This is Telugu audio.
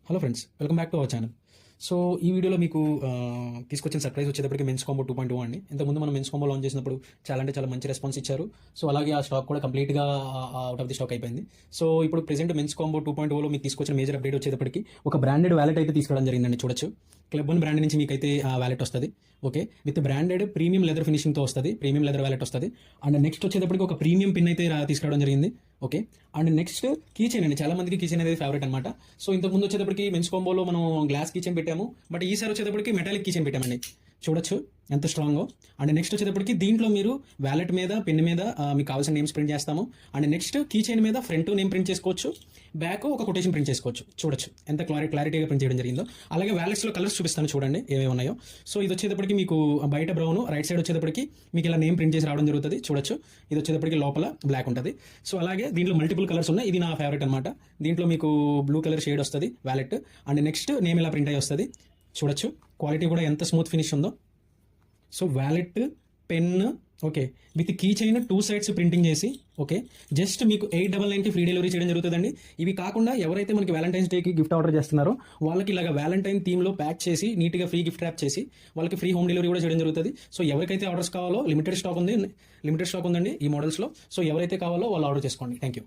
Hello friends, welcome back to our channel. So ఈ వీడియోలో మీకు తీసుకొచ్చిన సర్ప్రైజ్ వచ్చేటప్పటికి మెన్స్ కాంబో 2.2 అండి. ఇంతకుముందు మనం మెన్స్ కాంబో లాంచ్ చేసినప్పుడు చాలా అంటే చాలా మంచి రెస్పాన్స్ ఇచ్చారు. సో అలాగే ఆ స్టాక్ కూడా కంప్లీట్గా అవుట్ ఆఫ్ ది స్టాక్ అయిపోయింది. సో ఇప్పుడు ప్రెసెంట్ మెన్స్ కాంబో 2.0లో మీకు తీసుకొచ్చిన మేజర్ అప్డేట్ వచ్చేటప్పటికి ఒక బ్రాండెడ్ వ్యాలెట్ అయితే తీసుకోవడం జరిగిందండి. చూడొచ్చు, క్లబ్ వన్ బ్రాండ్ నుంచి మీకైతే ఆ వ్యాలెట్ వస్తుంది. Okay, with branded premium leather ఫినిషింగ్తో వస్తుంది, ప్రీమియం లెదర్ వ్యాలెట్ వస్తుంది. అండ్ నెక్స్ట్ వచ్చేటప్పటికి ఒక ప్రీమియం పిన్ అయితే తీసుకురావడం జరిగింది. Okay, and next key chain అండి. చాలా మందికి కీ చైన్ అనేది ఫేవరెట్ అనమాట. సో ఇంతకు ముందు వచ్చేటప్పటికి మెన్స్ కాంబోలో మనం గ్లాస్ కీ చైన్ పెట్టాము, బట్ ఈసారి వచ్చేటప్పటికి మెటాలిక్ కీ చైన్ పెట్టామండి. చూడొచ్చు ఎంత స్ట్రాంగో. అండ్ నెక్స్ట్ వచ్చేటప్పటికి దీంట్లో మీరు వ్యాలెట్ మీద, పెన్ మీద మీకు కావాల్సిన నేమ్స్ ప్రింట్ చేస్తాము. అండ్ నెక్స్ట్ కీ చైన్ మీద ఫ్రంట్ నేమ్ ప్రింట్ చేసుకోవచ్చు, బ్యాక్ ఒక కొటేషన్ ప్రింట్ చేసుకోవచ్చు. చూడొచ్చు ఎంత క్లారిటీగా ప్రింట్ చేయడం జరిగిందో. అలాగే వ్యాలెట్స్లో కలర్స్ చూపిస్తాను, చూడండి ఏమేమి ఉన్నాయో. సో ఇది వచ్చేటప్పటికి మీకు బయట బ్రౌన్, రైట్ సైడ్ వచ్చేటప్పటికి మీకు ఇలా నేమ్ ప్రింట్ చేసి రావడం జరుగుతుంది. చూడొచ్చు, ఇది వచ్చేటప్పటికి లోపల బ్లాక్ ఉంటుంది. సో అలాగే దీంట్లో మల్టిపుల్ కలర్స్ ఉన్నాయి. ఇది నా ఫేవరెట్ అనమాట. దీంట్లో మీకు బ్లూ కలర్ షేడ్ వస్తుంది వ్యాలెట్. అండ్ నెక్స్ట్ నేమ్ ఇలా ప్రింట్ అయ్యి వస్తుంది. చూడొచ్చు క్వాలిటీ కూడా ఎంత స్మూత్ ఫినిష్ ఉందో. So wallet, pen, okay, with key chain 2 sides printing చేసి, ఓకే, జస్ట్ మీకు 899కి ఫ్రీ డెలివరీ చేయడం జరుగుతుందండి. ఇవి కాకుండా ఎవరైతే మనకి వ్యాలంటైన్స్ డేకి గిఫ్ట్ ఆర్డర్ చేస్తున్నారో వాళ్ళకి ఇలాగ వ్యాలంటైన్ థీమ్లో ప్యాక్ చేసి నీట్గా ఫ్రీ గిఫ్ట్ ర్యాప్ చేసి వాళ్ళకి ఫ్రీ హోమ్ డెలివరీ కూడా చేయడం జరుగుతుంది. సో ఎవరికైతే ఆర్డర్స్ కావాలో లిమిటెడ్ స్టాక్ ఉందండి ఈ మోడల్స్లో. సో ఎవరైతే కావాలో వాళ్ళు ఆర్డర్ చేసుకోండి. Thank you.